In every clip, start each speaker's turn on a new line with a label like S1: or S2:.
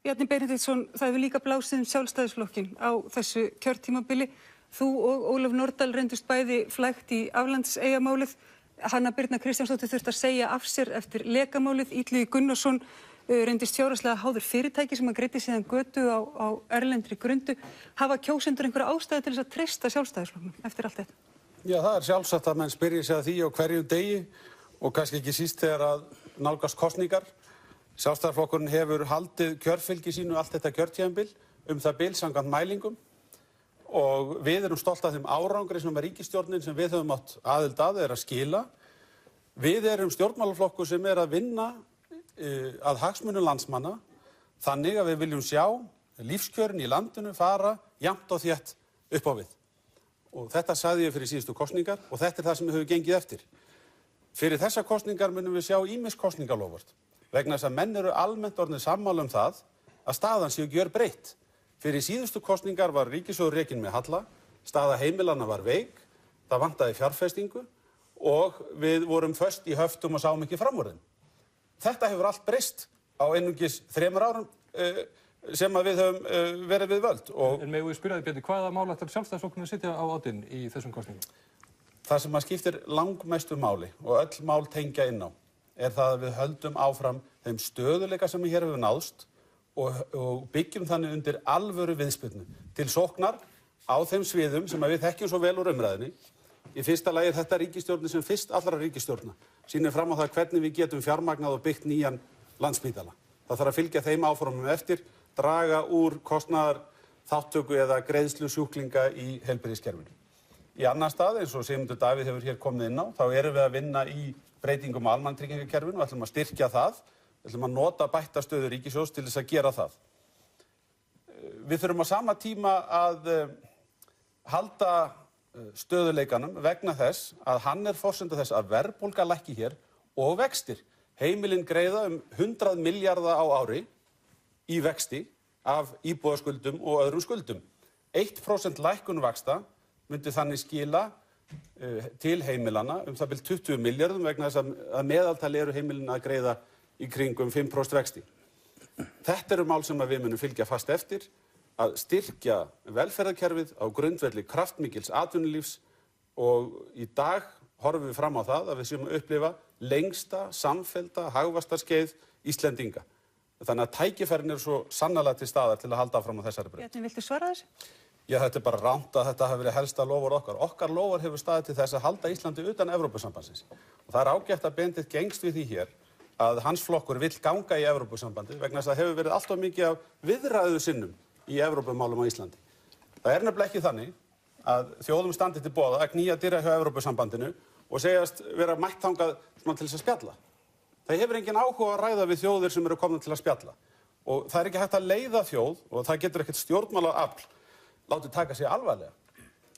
S1: Bjarni Benediktsson, það hefur líka blásið Sjálfstæðisflokkinn á þessu kjörtímabili. Þú og Ólöf Nordal reyndust bæði flækt í aflandseyjamálið. Hanna Birna Kristjánsdóttir þurfti að segja af sér eftir lekamálið. Illugi Gunnarsson reyndist fjárhagslega háður fyrirtæki sem greiddi síðan götu á erlendri grundu. Hafa kjósendur einhverja ástæðu til þess að treysta Sjálfstæðisflokknum eftir allt þetta?
S2: Já, það sjálfsagt að menn spyrji sig að því á hverjum degi og kannski ekki síst þegar að nálgast kosningar. Sjálfstæðisflokkurinn hefur haldið kjörfylgi sínu allt þetta kjörtímabil það bil samkvæmt mælingum og við erum stolt af þeim árangri sem ríkisstjórnin sem við höfum átt aðild að að skila. Við erum stjórnmálaflokkur sem að vinna að hagsmunum landsmanna þannig að við viljum sjá lífskjörin í landinu fara jafnt og þétt upp á við. Og þetta sagði ég fyrir síðustu kosningar og þetta það sem við höfum gengið eftir. Fyrir þessa kosningar munum við sjá ýmis kosningaloforð vegna þess að menn eru almennt orðnir sammála það að staðan sé gjörbreytt. Fyrir síðustu kosningar var ríkissjóður rekinn með halla, staða heimilanna var veik, það vantaði fjárfestingu og við vorum föst í höftum og sáum ekki fram úr þeim. Þetta hefur allt breyst á einungis 3 árum sem að við höfum verið við völd.
S3: En megum við spyrja þig, Bjarni, hvaða mál ætlar Sjálfstæðisflokkurinn að sitja á oddinn í þessum kosningum?
S2: Það sem skiptir langmestu máli og öll mál tengja inn á það að við höldum áfram þeim stöðuleika sem hér hefur náðst og byggjum þannig undir alvöru viðspyrnu til sóknar á þeim sviðum sem við þekkjum svo vel úr umræðinni. Í fyrsta lagi þetta ríkisstjórnin sem fyrst allra ríkisstjórna sýnir fram á það hvernig við getum fjármagnað og byggt nýjan Landspítala. Það þarf að fylgja þeim áformum eftir, draga úr kostnaðar þáttöku eða greiðslu sjúklinga í heilbrigðiskerfinu. Í annan stað, eins og Sigmundur Davíð hefur hér komið inn á, þá erum við að vinna í breytingum á almannatryggingakerfinu og ætlum að styrkja það, ætlum að nota bætta stöðu ríkissjóðs til þess að gera það. Við þurfum á sama tíma að halda stöðuleikanum vegna þess að hann forsenda þess að verðbólga lækki hér og vextir. Heimilin greiða 100 milljarða á ári í vexti af íbúðaskuldum og öðrum skuldum. 1% lækkun vaxta myndi þannig skila til heimilanna það bil 20 milljörðum vegna þess að meðaltali eru heimilin að greiða í kringum 5% vexti. Þetta eru mál sem við munum fylgja fast eftir, að styrkja velferðarkerfið á grundvelli kraftmikils atvinnulífs og í dag horfum við fram á það að við séum að upplifa lengsta samfellda hagvaxtarskeið Íslendinga. Þannig að tækifærin eru svo sannarlega til staðar til að halda áfram á þessari braut.
S1: Bjarni, viltu svara þessu?
S2: Já, þetta bara rangt að þetta hafi verið helsta loforð okkar. Okkar loforð hefur staðið til þess að halda Íslandi utan Evrópusambandsins. Og það ágætt að Benedikt gengst við því hér að hans flokkur vill ganga í Evrópusambandið vegna þess að það hefur verið allt of mikið af viðræðu sinnum í Evrópumálum á Íslandi. Það nefnilega ekki þannig að þjóðum standi til boða að knýja dyra hjá Evrópusambandinu og segjast vera mætt þangað til þess að spjalla. Það hefur engin áhuga að ræða við þjóðir sem eru komnar til að spjalla. Og það ekki hægt að leiða þjóð og það getur ekkert stjórnmálaafl látið taka sig alvarlega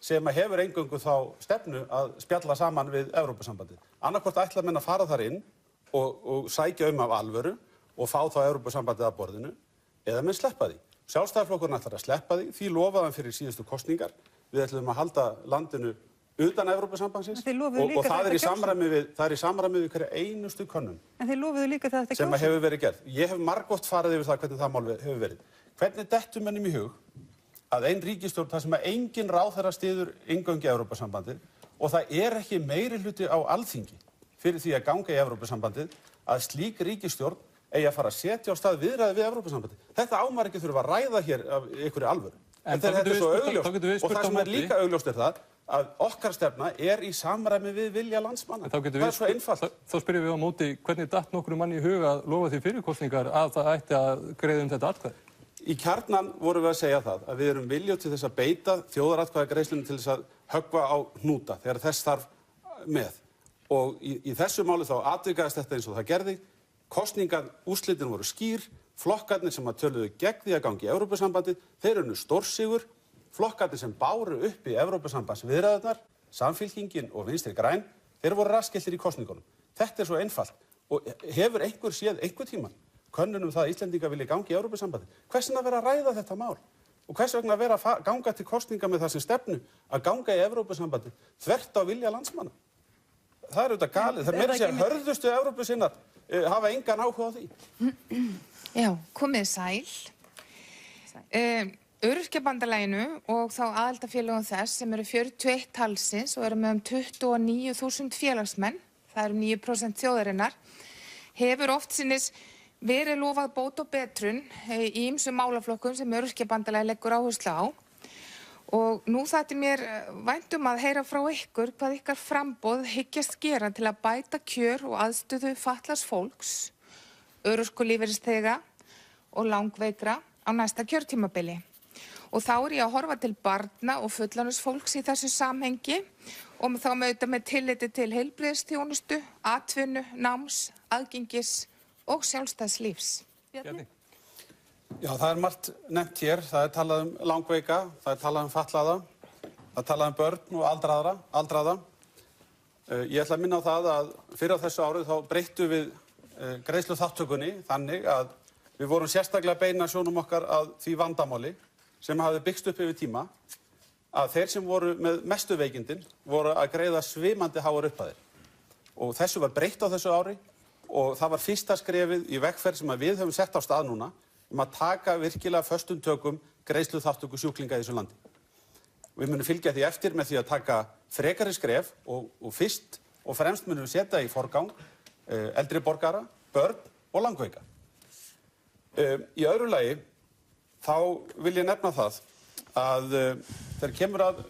S2: sem hefur eingöngu þá stefnu að spjalla saman við Evrópusambandið. Annaðhvort ætla menn að fara þar inn og sækja af alvöru og fá þá Evrópusambandið að borðinu eða menn sleppa því. Sjálfstæðisflokkurinn ætlar að sleppa því, því lofaði hann fyrir síðustu kosningar. Við ætlum að halda landinu utan Evrópusambandsins og það í samræmi við hverja einustu könnun.
S1: En þeir lofuðu líka það
S2: sem hefur verið gerð. Ég hef margoft farið yfir það hvernig það mál hefur verið. Hvernig dettur mönnum í hug að ein ríkisstjórn þar sem engin ráðherra styður inngöngu í Evrópusambandið og það ekki meiri hluti á Alþingi fyrir því að ganga í Evrópusambandið að slík ríkisstjórn eigi að fara að setja á stað viðræði við Evrópusambandið. Þetta ámar ekki þurfa að ræða hér af einhverju alvöru. En þetta svo augljóst og það sem líka augljóst það að okkar stefna í samræmi við vilja landsmanna. Það svo einfalt.
S3: Þá spyrjum við á móti hvernig datt nokkrum manni í hug að lofa því fyrir kosningar að það ætti að greiða þetta atkvæði?
S2: Í kjarnan vorum við að segja það að við erum viljug til þess að beita þjóðaratkvæðagreiðslunni til þess að höggva á hnúta þegar þess þarf með. Og í þessu máli þá atvikaðist þetta eins og það gerði. Kosningaúrslitin voru skýr, flokkarnir sem töluðu gegn því að gangi í Evrópusambandið, þeir unnu stórsigur, flokkarnir sem báru upp í Evrópusambandsviðræðurnar, Samfylkingin og Vinstri græn, þeir voru raskiltir í kosningunum. Þetta svo einfalt og hefur einhver séð einhver tímann könnun það að Íslendingar vilji gangi í Evrópusambandið. Hvers vegna vera að ræða þetta mál? Og hvers vegna vera að ganga til kosninga með það sem stefnu að ganga í Evrópusambandið þvert á vilja landsmanna? Það auðvitað galið. Það meira segja hörðustu Evrópusinnar hafa engan áhuga á því.
S4: Já, komið sæl. Öryrkjabandalaginu og þá aðildarfélögum þess sem eru 41 talsins og eru með 29.000 félagsmenn, það eru 9% þjóðarinnar, hefur oftsinnis verið lofað bót og betrun í ýmsum málaflokkum sem Öryrkjabandalagið leggur áherslu á. Og nú þætti mér vænt að heyra frá ykkur hvað ykkar framboð hyggjast gera til að bæta kjör og aðstöðu fatlaðs fólks, örorkulífeyrisþega og langveikra á næsta kjörtímabili. Og þá ég að horfa til barna og fullorðinsfólks í þessu samhengi og þá með tilliti til heilbrigðisþjónustu, atvinnu, náms, aðgengis og sjálfstæðs lífs.
S3: Bjarni?
S2: Já, það er margt nefnt hér. Það talað langveika, það talað fatlaða, það talað börn og aldraða. Ég ætla að minna á það að fyrir á þessu árið þá breyttum við greiðsluþátttökunni þannig að við vorum sérstaklega að beina sjónum okkar að því vandamáli sem hafði byggst upp yfir tíma að þeir sem voru með mestu veikindin voru að greiða svimandi háar upphæðir. Og þessu var breytt á þessu ári og það var fyrsta skrefið í vegferð sem við höfum sett á stað núna að taka virkilega föstum tökum greiðsluþátttöku sjúklinga í þessu landi. Við munum fylgja því eftir með því að taka frekari skref og fyrst og fremst munum við setja í forgang eldri borgara, börn og langveika. Í öðru lagi þá vil ég nefna það að þegar kemur að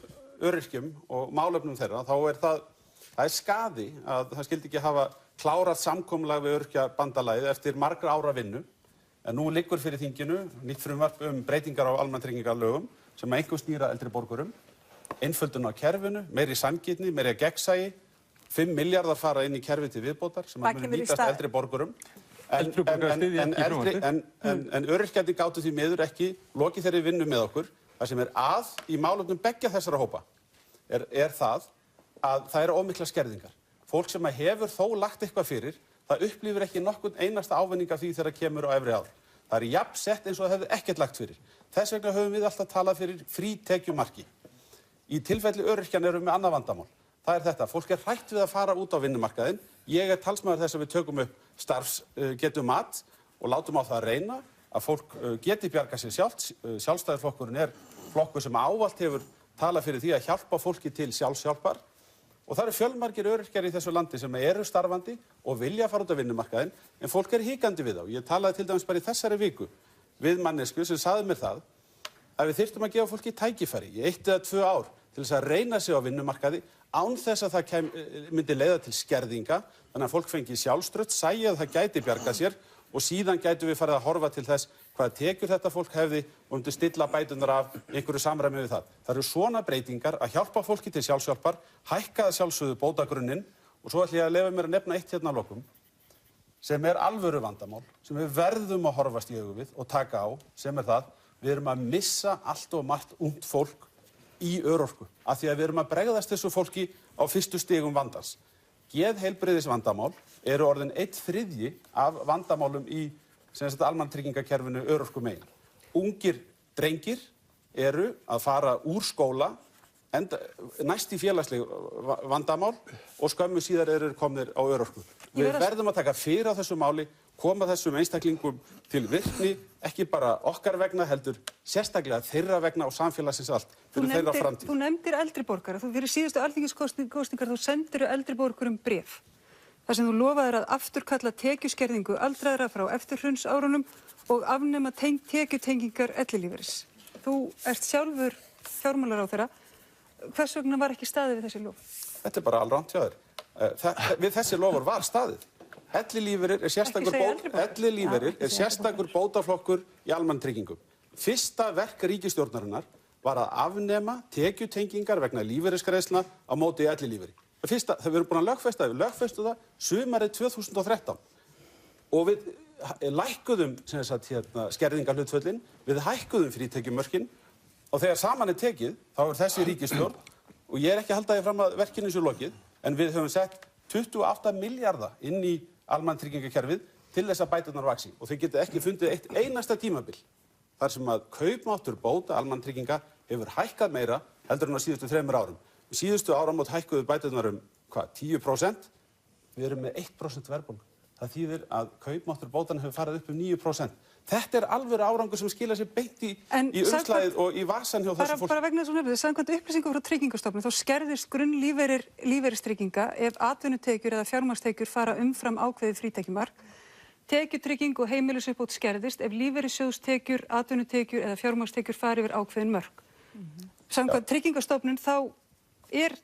S2: öryrkjum og málefnum þeirra þá það er skaði að það skyldi ekki hafa klárað samkomulag við Öryrkjabandalagið eftir margra ára vinnu. En nú liggur fyrir þinginu nýtt frumvarp breytingar á almannatryggingalögum sem einkum snýra eldri borgurum, einföldun á kerfinu, meiri sanngirni, meiri gegnsæi, 5 milljarðar fara inn í kerfi til viðbótar sem munu nýtast eldri borgurum. En öryrkjarnir gátu því miður ekki lokið þeirri vinnu með okkur. Það sem að í málefnum beggja þessara hópa það að það eru of miklar skerðingar. Fólk sem hefur þó lagt eitthvað fyrir, það upplifir ekki nokkurn einasta ávinning af því þegar kemur á efri ár. Það jafn sett eins og það hefði ekkert lagt fyrir. Þess vegna höfum við alltaf talað fyrir frítekjumarki. Í tilfelli öryrkjanna erum við með annað vandamál. Það þetta, fólk hrætt við að fara út á vinnumarkaðinn. Ég talsmaður þess að við tökum upp starfsgetumat og látum á það að reyna að fólk geti bjargað sér sjálft. Sjálfstæðisflokkurinn flokkur sem ávallt hefur talað fyrir því að hjálpa fólki til sjálfshjálpar. Og það eru fjölmargir öryrkjar í þessu landi sem eru starfandi og vilja fara út á vinnumarkaðinn, en fólk hikandi við þá. Ég talaði til dæmis bara í þessari viku við mannesku sem sagði mér það að við þyrftum að gefa fólki tækifæri í 1 eða 2 ár til þess að reyna sig á vinnumarkaði án þess að það myndi leiða til skerðinga, þannig að fólk fengi sjálfstraust, sæi að það gæti bjargað sér og síðan gætu við farið að horfa til þess hvað tekjur þetta fólk hefði og myndi stilla bæturnar af einhverju samræmi við það. Það eru svona breytingar að hjálpa fólki til sjálfshjálpar, hækka að sjálfsögðu bótagrunninn og svo ætla ég að leyfa mér að nefna eitt hérna að lokum sem alvöru vandamál sem við verðum að horfast í augu við og taka á, sem það við erum að missa allt og margt ungt fólk í örorku af því að við erum að bregðast þessu fólki á fyrstu stigum vandans. Geðheilbrigðisvandamál eru orðin 1/3 af vandamálum í almannatryggingakerfinu örorku megin. Ungir drengir eru að fara úr skóla, næst í félagsleg vandamál og skömmu síðar eru komnir á örorku. Við verðum að taka fyrir á þessu máli, koma þessum einstaklingum til virkni, ekki bara okkar vegna, heldur sérstaklega þeirra vegna og samfélagsins allt fyrir þeirra framtíð.
S1: Þú nefndir eldri borgara. Þú fyrir síðustu alþingiskosningar þú sendir eldri borgurum bréf. Þar sem þú lofaðir að afturkalla tekjuskerðingu aldraðra frá eftirhrunsárunum og afnema tekjutengingar ellilífeyris. Þú ert sjálfur fjármálaráðherra. Hvers vegna var ekki staðið við þessi lof?
S2: Þetta bara alrangt hjá þér. Við þessi lofur var staðið. Ellilífeyrir sérstakur bótaflokkur í almannatryggingum. Fyrsta verk ríkisstjórnarinnar var að afnema tekjutengingar vegna lífeyrisgreiðslna á móti ellilífeyri. Fyrsta, það við erum búin að lögfestu það sumarið 2013 og við lækkuðum skerðingarhlutföllin, við hækkuðum frítekjumörkin og þegar saman tekið þá þessi ríkisstjórn og ég ekki að halda því fram að verkinu sé lokið en við höfum sett 28 milljarða inn í almannatryggingakerfið til þess að bæturnar vaxi og þau geta ekki fundið eitt einasta tímabil þar sem að kaupmáttur bóta almannatrygginga hefur hækkað meira heldur en á síðustu 3 árum. Síðustu áramót hækkuðu bæturnar 10%. Við erum með 1% verðbólgu. Það þýðir að kaupmáttur bótanna hefur farið upp 9%. Þetta alvöru árangur sem skila sér beint í umslagið og í vasan hjá þessu fólki.
S1: Bara vegna þess að nefnir, samkvæmt upplýsingum frá Tryggingastofnun þá skerðist grunnlífeyrir lífeyristrygginga ef atvinnutekjur eða fjármagnstekjur fara umfram ákveðið frítekjumark. Tekjutrygging og heimilisuppbót skerðist ef lífeyrissjóðstekjur, atvinnutekjur eða fjármagnstekjur fara yfir ákveðin mörk. Samkvæmt Tryggingastofnun þá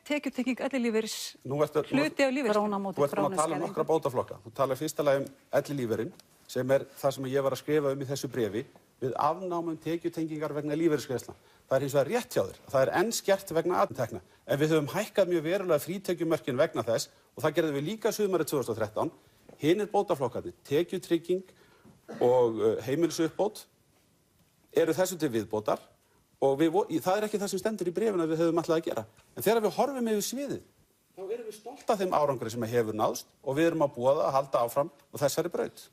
S1: tekjutrygging ellilífeyris hluti af lífeyris.
S2: Þú ert að tala nokkra bótaflokka. Þú talar fyrsta lagi ellilífeyrinn, sem það sem ég var að skrifa í þessu bréfi, við afnámum tekjutengingar vegna lífeyrisgreiðslna. Það hins vegar rétt hjá þér. Það enn skert vegna atvinnutekna. En við höfum hækkað mjög verulega frítekjumörkin vegna þess og það gerðum við líka sumarið 2013. Hinir bótaflokkarnir, tekjutrygging og heimilisuppbót eru þessu til viðbótar og það ekki það sem stendur í bréfinu að við höfum alltaf að gera. En þegar við horfum yfir sviðið, þá erum við stolt af þeim árangri sem hefur náðst og við erum að boða að halda áfram á þessari braut.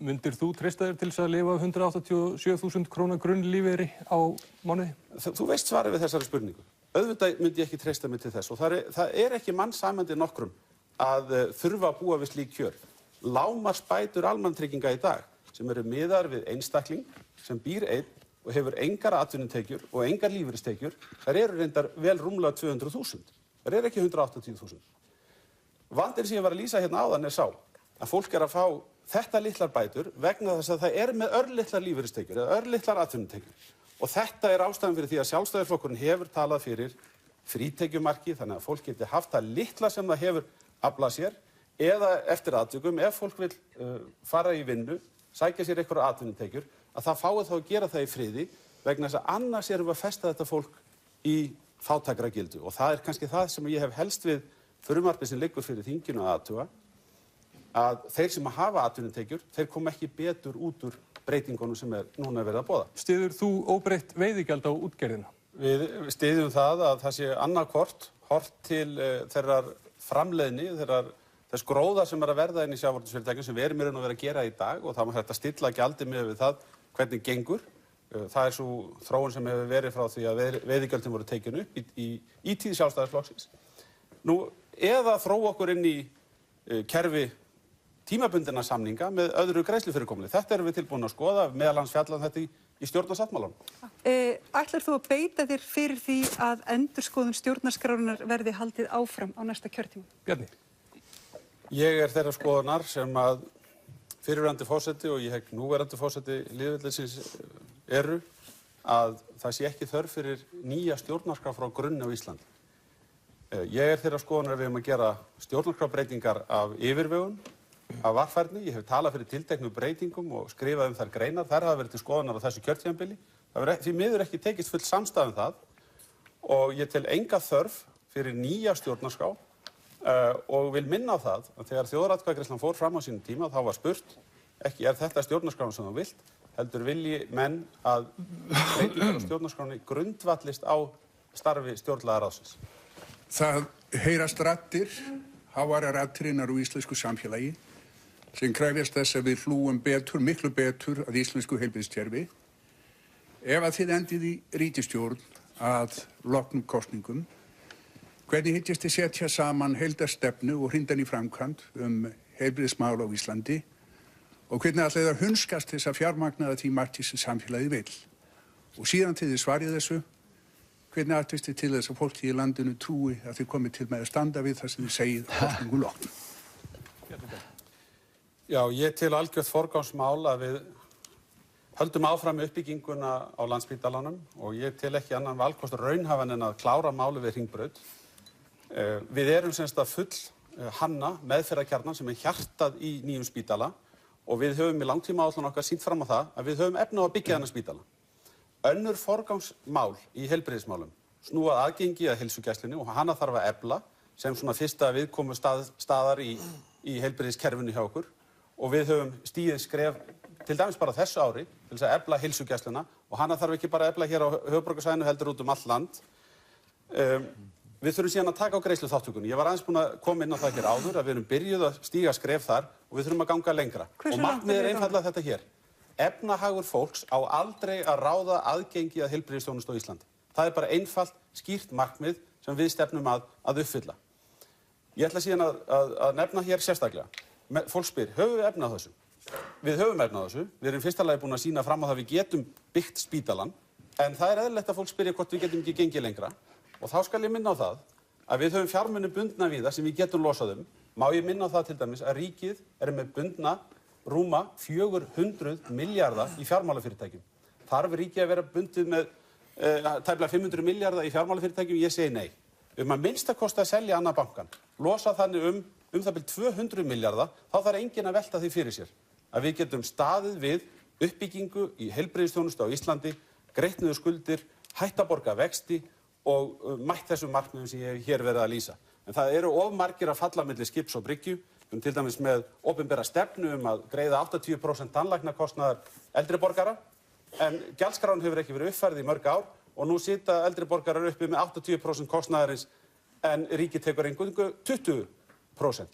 S3: Myndir þú treysta þér til þess að lifa 187.000 króna grunnlífeyri á mánuði?
S2: Þú veist svarið við þessari spurningu. Auðvitað myndi ég ekki treysta mig til þess og það ekki mannsæmandi nokkrum að þurfa að búa við slík kjör. Lágmarksbætur almannatrygginga í dag sem eru miðaðar við einstakling sem býr einn og hefur engar atvinnutekjur og engar lífeyristekjur, þær eru reyndar vel rúmlega 200.000. Þær eru ekki 180.000. Vandinn sem ég var að lýsa hérna áðan sá að fólk að fá þetta litlar bætur vegna þess að það með örlitlar lífeyristekjur eða örlitlar atvinnutekjur. Og þetta ástæðan fyrir því að Sjálfstæðisflokkurinn hefur talað fyrir frítekjumarki þannig að fólk geti haft það litla sem það hefur aflað sér eða eftir atvikum ef fólk vil fara í vinnu, sækja sér einhverjar atvinnutekjur, að það fái þá að gera það í friði vegna þess að annars erum við að festa þetta fólk í fátækragildu og það kannski það sem ég hef helst við frumvarpið sem liggur fyrir þinginu að athuga að þeir sem hafa atvinnutekjur, þeir koma ekki betur út úr breytingunum sem núna verið að boða.
S3: Styður þú óbreytt veiðigjald á útgerðina?
S2: Við styðjum það að það sé annarkvort hort til þeirrar framleiðni, þess gróða sem að verða inn í sjávarútvegsfyrirtækjum sem við erum í raun og vera að gera í dag og það má hægt að stilla gjaldið miðað við það hvernig gengur. Það svo þróun sem hefur verið frá því að veiðigjöldin voru tekin upp í tíð Sjálfstæðisflokksins. Eða þróa okkur inn í kerfi tímabundinna samninga með öðru greiðslufyrirkomulagi. Þetta erum við tilbúin að skoða, meðal annars fjallan þetta í stjórnarsáttmálanum.
S1: Ætlar þú að beita þér fyrir því að endurskoðun stjórnarskrárinnar verði haldið áfram á næsta kjörtíma?
S3: Bjarni.
S2: Ég þeirra skoðunar sem að fyrrverandi forseti og ég hegg núverandi forseti lýðveldisins eru að það sé ekki þörf fyrir nýja stjórnarskrá frá grunni á Íslandi. Ég þeirra skoðunar að við höfum að gera stjórnarskrárbreytingar af yfirvegun, af varfærni. Ég hef talað fyrir tilteknum breytingum og skrifað þær greinar. Þær hafa verið til skoðunar á þessu kjörtímabili. Það hefur því miður ekki tekist full samstaða það og ég tel enga þörf fyrir nýja stjórnarskrá og vil minna á það að þegar þjóðaratkvæðagreiðslan fór fram á sínum tíma þá var spurt ekki þetta stjórnarskráin sem þú vilt, heldur vilji menn að breytingar á stjórnarskráni grundvallist á starfi stjórnlagaráðsins.
S5: Það heyrast raddir, háværar raddirinnar úr íslensku samfélagi sem krefjast þess að við hlúum betur, miklu betur að íslensku heilbrigðiskerfi. Ef að þið endið í ríkisstjórn að loknum kosningum, hvernig hyggist þið setja saman heildarstefnu og hrinda í framkvæmd heilbrigðismál á Íslandi og hvernig ætlið að hunskast þess að fjármagna því margt sem samfélagið vill. Og síðan til þið svarið þessu, hvernig ætlist þið til þess að fólki í landinu trúi að þið komið til með að standa við það sem þið segið kosningu loknum?
S2: Já, ég til algjört forgangsmál að við höldum áfram uppbygginguna á Landspítalanum og ég til ekki annan valkost raunhæfan en að klára máli við Hringbraut. Við erum semst að full hanna meðferðarkjarnan sem hjartað í nýjum spítala og við höfum í langtímaáætlun okkar sýnt fram á það að við höfum efni á að byggja þennan spítala. Önnur forgangsmál í heilbrigðismálum snúa aðgengi að heilsugæslunni og hana þarf að efla sem svona fyrsta viðkomu staðar í heilbrigðiskerfinu hjá okkur og við höfum stigið skref til dæmis bara þessu ári til þess að efla heilsugæsluna og hana þarf ekki bara að efla hér á höfuðborgarsvæðinu heldur út allt land. Við þurfum síðan að taka á greiðsluþátttökunni. Ég var aðeins búinn að koma inn á það hér áður að við erum byrjuð að stíga skref þar og við þurfum að ganga lengra. Og markmiðið einfaldlega þetta hér. Efnahagur fólks á aldrei að ráða aðgengi að heilbrigðisþjónustu á Íslandi. Það bara einfalt, skýrt markmið sem við stefnum að uppfylla. Ég ætla síðan að nefna hér sérstaklega. Fólk spyr, höfum við efni á þessu? við höfum efni á þessu. Við erum fyrsta lagi búin að sýna fram á það að við getum byggt spítalann, en það er eðlilegt að fólk spyrja hvort við getum ekki gengið lengra. Og þá skal ég minna á það að við höfum fjármuni bundna víða sem við getum losað Má ég minna á það til dæmis að ríkið með bundna rúma 400 milljarða í fjármálafyrirtækjum. Þarf ríkið að vera bundið með tæplega 500 milljarða í fjármálafyrirtækjum? Ég segi nei. Að minnsta kosti að selja annað bankan, losa þannig það bil 200 milljarða, þá þarf enginn að velta því fyrir sér. Að við getum staðið við uppbyggingu í heilbrigðisþjónustu á Íslandi, greitt niður skuldir, hætt að borga vexti og mætt þessum markmiðum sem ég hef hér verið að lýsa. En það eru of margir að falla milli skips og bryggju, til dæmis með opinbera stefnu að greiða 80% tannlæknakostnaðar eldri borgara, en gjaldskráin hefur ekki verið uppfærð í mörg ár og nú sitja eldri borgarar uppi með 80% kostnaðarins en ríkið tekur eingöngu 20%.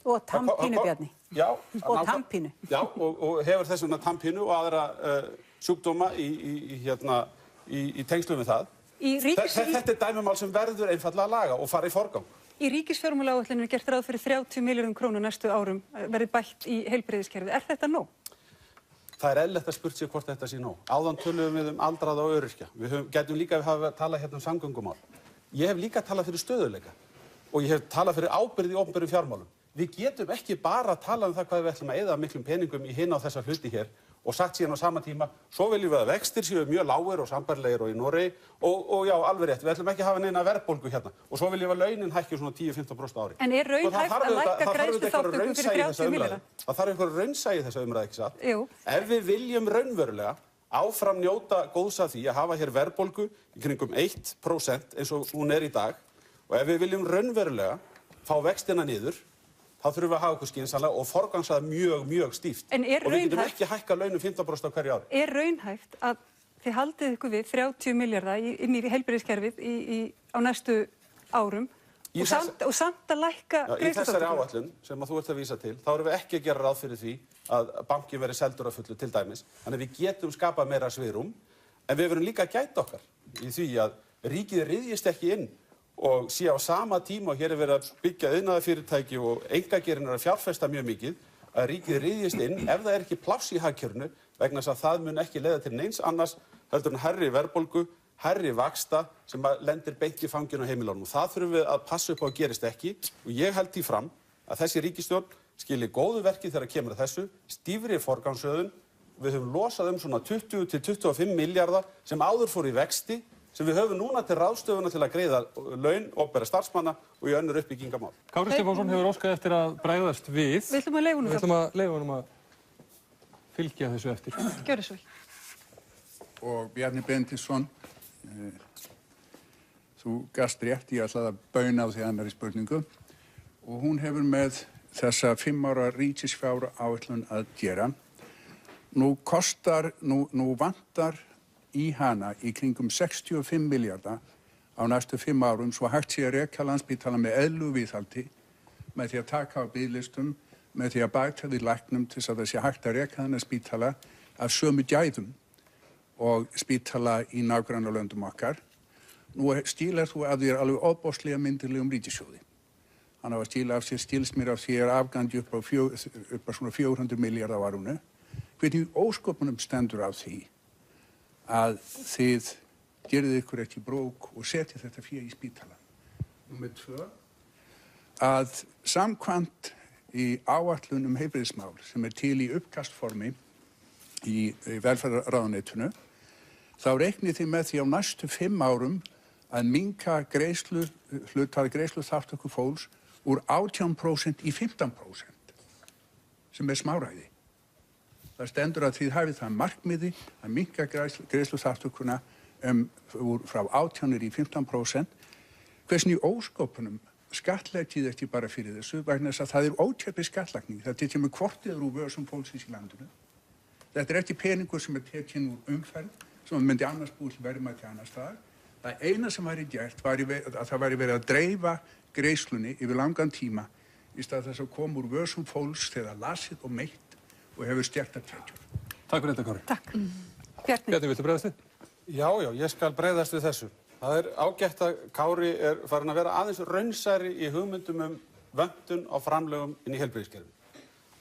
S1: Og tannpínu, Bjarni.
S2: Já.
S1: Og tannpínu.
S2: Já, og hefur þess vegna tannpínu og aðra sjúkdóma í tengslum við það. Þetta er dæmumál sem verður einfaldlega að laga og fara í forgang.
S1: Í ríkisfjármálaáætluninni er gert ráð fyrir 30 milljörðum króna næstu árum verði bætt í heilbrigðiskerfið. Er þetta nóg?
S2: Það er eðlilegt að spurt sig hvort þetta sé nóg. Áðan töluðum við aldraða og öryrkja. Við gætum líka að tala hérna samgöngumál. Ég hef líka talað fyrir stöðugleika og ég hef talað fyrir ábyrgð í opinberum fjármálum. Við getum ekki bara að tala það hvað við ætlum að eyða miklum peningum í hina á þessa hluti hér og sagt síðan á sama tíma, svo viljum við að vextir séu mjög lágir og sambærilegir og í Noregi og já, alveg rétt, við ætlum ekki að hafa neina verðbólgu hérna og svo viljum við að launin hækki svona 10-15% ári.
S1: En er raunhæft að lækka greiðsluþátttöku fyrir 30 milljarða?
S2: Það þarf einhver raunsæi í þessa umræðu, ekki satt?
S1: Jú.
S2: Ef við viljum raunverulega áfram njóta góðs af því að hafa hér verðbólgu í kringum 1% eins og hún er í dag og ef við viljum raunverulega fá vextina niður, þá þurfum við að hafa okkur skynsamlega og forgangsraða mjög stíft. Og við getum ekki hækkað launum 15% á hverju ári.
S1: Er raunhæft að þið haldið ykkur við 30 milljarða inn í heilbrigðiskerfið á næstu árum og samt að lækka
S2: greiðsluþátttökuna? Í þessari áætlun sem þú ert að vísa til, þá erum við ekki að gera ráð fyrir því að bankin verði seldur að fullu til dæmis. Þannig að við getum skapað meira svigrúm, en við verum líka að gæta okkar í því að ríkið ryðjist ekki inn og sé á sama tíma og hér er verið að byggja iðnaðarfyrirtæki og einkageirinn er að fjárfesta mjög mikið, að ríkið ryðjist inn ef það er ekki pláss í hagkerfinu vegna þess að það mun ekki leiða til neins annars heldur en hærri verðbólgu, hærri vaxta sem lendir beint í fanginu á heimilunum. Og það þurfum við að passa upp á að gerist ekki og ég held því fram að þessi ríkisstjórn skili góðu verki þegar kemur að þessu, stífri forgangsröðun. Við höfum losað svona 20-25 milljarða sem áður fór í vexti sem við höfum núna til ráðstöfuna til að greiða laun opinberra starfsmanna og í önnur uppbyggingamál.
S3: Kári Stefánsson hefur óskað eftir að bregðast við.
S1: Við ætlum að leyfa honum
S3: að fylgja þessu eftir.
S1: Gjörðu svo vel.
S5: Og Bjarni Benediktsson, þú gast rétt, ég ætlaði að bauna á því annarri spurningu og hún hefur með þessa 5 ára ríkisfjáráætlun að gera. Nú vantar í hana í kringum 65 milljarða á næstu 5 árum svo hægt sé að reka Landspítalann með eðlilegu viðhaldi með því að taka á biðlistum, með því að bæta við læknum til þess að það sé hægt að reka þennan spítala af sömu gæðum og spítala í nágrannalöndum okkar. Nú stílar þú að þér alveg ofboðslega myndarlegum ríkissjóði. Hann á að stíla af sér, stílst mér af þér afgangi upp á svona 400 milljarða á árinu. Hvernig ósköpunum stendur á því að þið gerðið ykkur ekki brók og setið þetta fé í spítalann. Númer 2, að samkvæmt í áætlun heilbrigðismál sem er til í uppkastformi í velferðarráðuneytinu, þá reiknið þið með því á næstu 5 árum að minnka greiðsluþátttöku fólks úr 18% í 15%, sem er smáræði. Það stendur að þið hafið það markmiði að minnka greiðsluþátttökuna frá 18% í 15%. Hversni í ósköpunum skattleggið ekki bara fyrir þessu vegna þess að það er ókeypis skattlagning. Það kemur hvort eður úr vörsum fólksins í landinu. Þetta er ekki peningur sem er tekinn úr umferð sem myndi annars búið til verðmæti annars staðar. Það eina sem væri gert var að það væri verið að dreifa greiðslunni yfir langan tíma í stað þess að koma úr vörsum fólks þegar lasið og meitt og hefur stjartar tekjur.
S3: Takk fyrir þetta, Kári.
S1: Takk. Bjarni,
S3: viltu bregðast við?
S2: Já, ég skal bregðast við þessu. Það er ágætt að Kári er farin að vera aðeins raunsæri í hugmyndum vöntun á framlögum inn í heilbrigðiskerfið.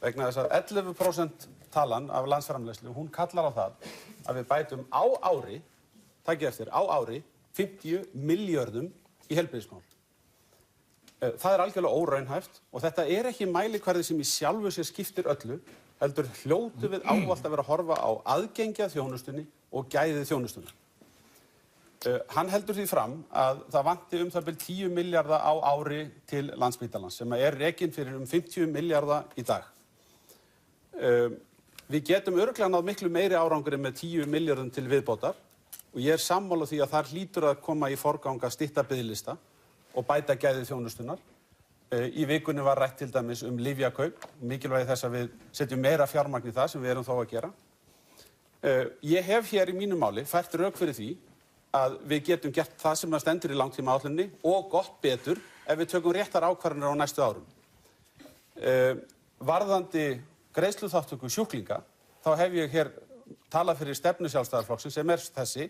S2: Vegna þess að 11% talan af landsframleiðslu, hún kallar á það að við bætum á ári, takið eftir, á ári, 50 milljörðum í heilbrigðismál. Það er algjörlega óraunhæft og þetta er ekki mælikvarði sem í sjálfu sér skiptir öllu, heldur hljótu við ávallt að vera að horfa á aðgengi að þjónustunni og gæði þjónustunni. Hann heldur því fram að það vanti það bil 10 milljarða á ári til Landspítalans sem er rekinn fyrir 50 milljarða í dag. Við getum örugglega náð miklu meiri árangri með 10 milljörðum til viðbótar og ég er sammála því að það hlýtur að koma í forgang að stytta biðlista og bæta gæði þjónustunnar. Í vikunni var rætt til dæmis lyfjakaup, mikilvægi þess að við setjum meira fjármagn í það sem við erum þó að gera. Ég hef hér í mínu máli fært rök fyrir því að við getum gert það sem stendur í langtímaáætluninni og gott betur ef við tökum réttar ákvarðanir á næstu árum. Varðandi greiðsluþátttöku sjúklinga, þá hef ég hér talað fyrir stefnu Sjálfstæðisflokksins sem er þessi.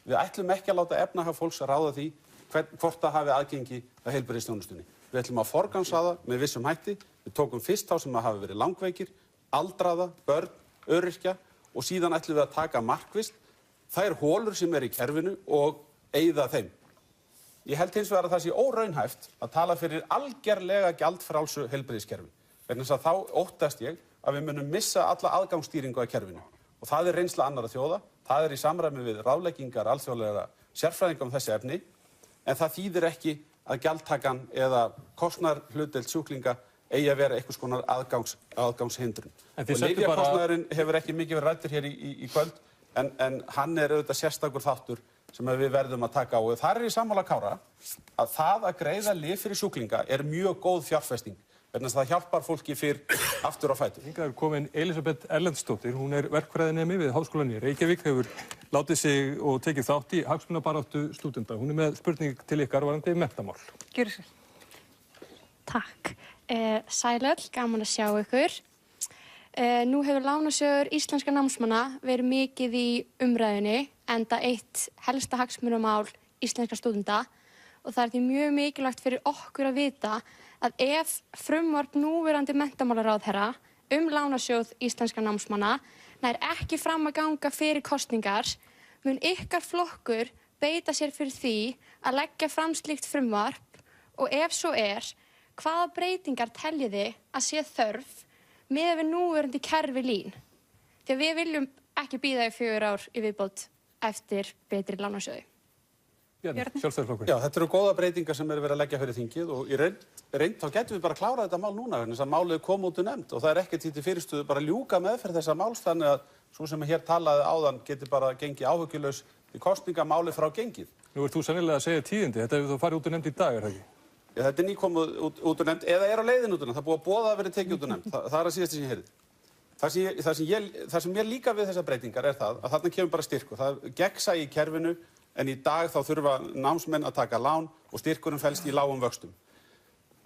S2: Við ætlum ekki að láta efnahag fólks ráða því hvort það hafi aðgengi að heilbrigðisþjónustunni. Við ætlum að forgangsraða með vissum hætti. Við tókum fyrst þá sem hafa verið langveikir, aldraða, börn, öryrkja og síðan ætlum við að taka markvisst þær holur sem í kerfinu og eyða þeim. Ég held hins vegar að það sé óraunhæft að tala fyrir algerlega gjaldfrjálsu heilbrigðiskerfi. Vegna þess að þá óttast ég að við munum missa alla aðgangsstýringu að kerfinu. Og það er reynsla annarra þjóða, það er í samræmi við ráðleggingar alþjóðlega sérfræðinga þessi efni, en það þýðir ekki að gjaldtakan eða kostnaðarhlutdeild sjúklinga eigi að vera einhvers konar aðgangshindrun. Og lyfjakostnaðurinn hefur ekki mikið verið ræddur hér í kvöld, en hann er auðvitað sérstakur þáttur sem við verðum að taka á. Og þar er ég sammála Kára að það að greiða lyf fyrir sjúklinga er mjög góð fjárfesting. Vegna þess að það hjálpar fólki fyrr aftur á fætur. Hingað er komin Elísabet Erlendsdóttir, hún er verkfræðinemi við Háskólann í Reykjavík, hefur látið sig og tekið þátt í hagsmunabaráttu stúdenta. Hún er með spurning til ykkar varðandi menntamál.
S1: Gjörðu svo.
S6: Takk. Sæl öll, gaman að sjá ykkur. Nú hefur lánasjóður íslenska námsmanna verið mikið í umræðunni, enda eitt helsta hagsmunamál íslenska stúdenta og það er því mjög mikilvægt fyrir okkur að vita að ef frumvarp núverandi menntamálaráðherra lánasjóð íslenska námsmanna nær ekki fram að ganga fyrir kosningar, mun ykkar flokkur beita sér fyrir því að leggja fram slíkt frumvarp og ef svo hvaða breytingar teljiði að sé þörf miðað við núverandi kerfi LÍN? Því að við viljum ekki bíða í 4 ár í viðbót eftir betri lánasjóði.
S3: Bjarni, Sjálfstæðisflokkur.
S2: Já, þetta eru góða breytingar sem verið að leggja fyrir þingið og í reynd þá getum við bara klárað þetta mál núna vegna þess að málið kom út nefnd og það er ekkert því til fyrirstöðu bara ljúka meðferð þessa máls þannig að svo sem hér talaði áðan geti bara gengið áhyggjulaus í kosningamálið frá gengið.
S3: Nú ert þú sennilega að segja tíðindi, þetta hefur þá farið út nefnd í dag, er það ekki?
S2: Já, þetta er nýkomið út nefnd eða er á leiðin út nefnd, það er búið að boða að verið tekið út nefnd, það er að síðast sem ég heyrði. Það sem ég líka við þessar breytingar er það að þarna kemur bara styrkur, það er gegnsæi í kerfinu en í dag þá þurfa námsmenn að taka lán og styrkurinn felst í lágum vöxtum.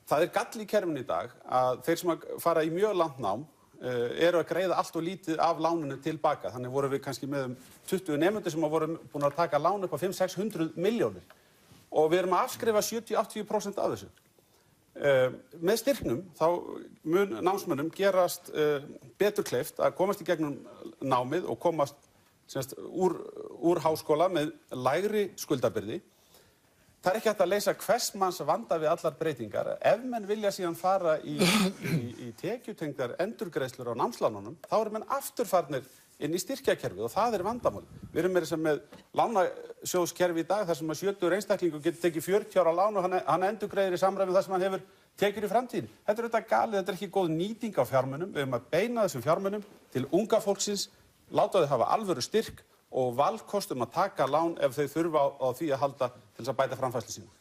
S2: Það er gall í kerfinu í dag að þeir sem fara í mjög langt nám eru að greiða allt og lítið af láninu tilbaka. Þannig vorum við kannski með 20 nemendur sem voru búin að taka lán upp á 500-600 milljónir og við erum að afskrifa 70-80% af þessu. Með styrknum þá mun námsmönnum gerast betur kleift að komast í gegnum námið og komast úr háskóla með lægri skuldabyrði. Það er ekki hægt að leysa hvers manns vanda við allar breytingar. Ef menn vilja síðan fara í tekjutengdar endurgreiðslur á námslánunum, þá eru menn afturfarnir inn í styrkjakerfið og það er vandamál. Við erum meira sem með lánasjóðskerfi í dag þar sem að 70 einstaklingur getur tekið 40 ára lán og hann endurgreiðir í samræmi við það sem hann hefur tekjur í framtíðinni. Þetta er auðvitað galið, þetta er ekki góð nýting á fjármunum. Við höfum að beina þessum fjármunum til unga fólksins, láta þau hafa alvöru styrk og valkost að taka lán ef þau þurfa á því að halda til þess að bæta framfærslu sína.